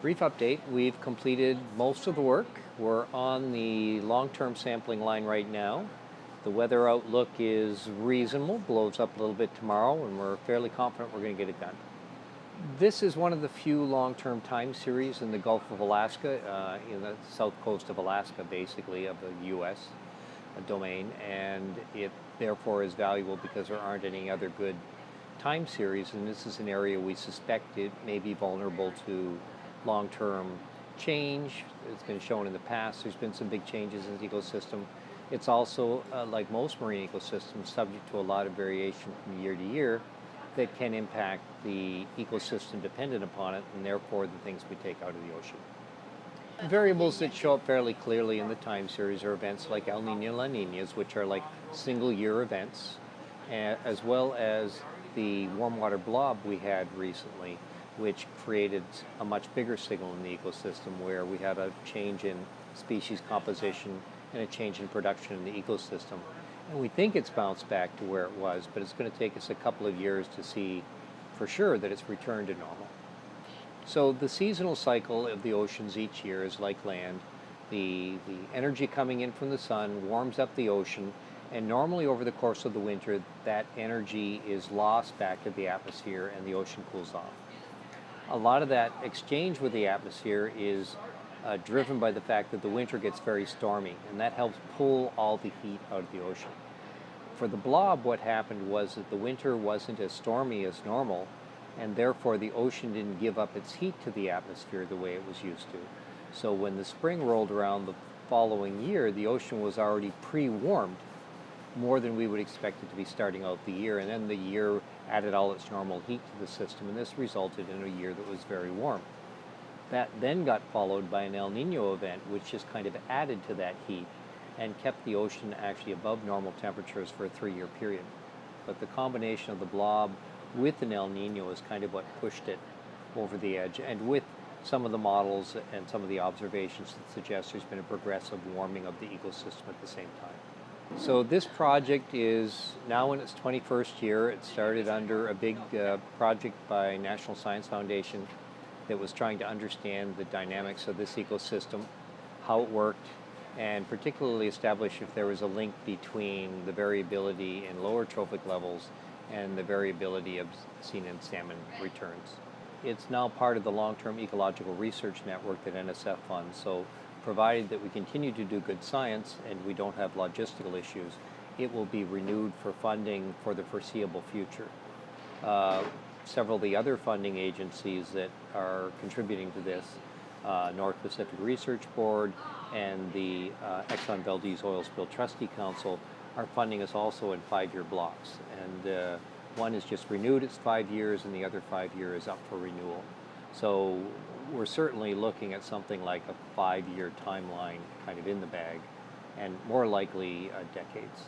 Brief update, we've completed most of the work. We're on the long-term sampling line right now. The weather outlook is reasonable, blows up a little bit tomorrow, and we're fairly confident we're going to get it done. This is one of the few long-term time series in the Gulf of Alaska, in the south coast of Alaska, basically, of the U.S. domain, and it therefore is valuable because there aren't any other good time series, and this is an area we suspect it may be vulnerable to long-term change. It's been shown in the past there's been some big changes in the ecosystem. It's also, like most marine ecosystems, subject to a lot of variation from year to year that can impact the ecosystem dependent upon it, and therefore the things we take out of the ocean. Variables that show up fairly clearly in the time series are events like El Nino, La Ninas, which are like single year events, as well as the warm water blob we had recently, which created a much bigger signal in the ecosystem where we had a change in species composition and a change in production in the ecosystem. And we think it's bounced back to where it was, but it's going to take us a couple of years to see for sure that it's returned to normal. So the seasonal cycle of the oceans each year is like land. The energy coming in from the sun warms up the ocean, and normally over the course of the winter, that energy is lost back to the atmosphere and the ocean cools off. A lot of that exchange with the atmosphere is driven by the fact that the winter gets very stormy, and that helps pull all the heat out of the ocean. For the blob, what happened was that the winter wasn't as stormy as normal, and therefore the ocean didn't give up its heat to the atmosphere the way it was used to. So when the spring rolled around the following year, the ocean was already pre-warmed more than we would expect it to be starting out the year, and then the year added all its normal heat to the system, and this resulted in a year that was very warm. That then got followed by an El Nino event, which just kind of added to that heat and kept the ocean actually above normal temperatures for a 3-year period. But the combination of the blob with an El Nino is kind of what pushed it over the edge, and with some of the models and some of the observations that suggest there's been a progressive warming of the ecosystem at the same time. So this project is now in its 21st year. It started under a big project by National Science Foundation that was trying to understand the dynamics of this ecosystem, how it worked, and particularly establish if there was a link between the variability in lower trophic levels and the variability seen in salmon returns. It's now part of the long-term ecological research network that NSF funds, so provided that we continue to do good science and we don't have logistical issues, it will be renewed for funding for the foreseeable future. Several of the other funding agencies that are contributing to this, North Pacific Research Board and the Exxon Valdez Oil Spill Trustee Council, are funding us also in 5-year blocks. And one is just renewed, it's 5 years, and the other 5 years is up for renewal. So we're certainly looking at something like a 5-year timeline kind of in the bag, and more likely decades.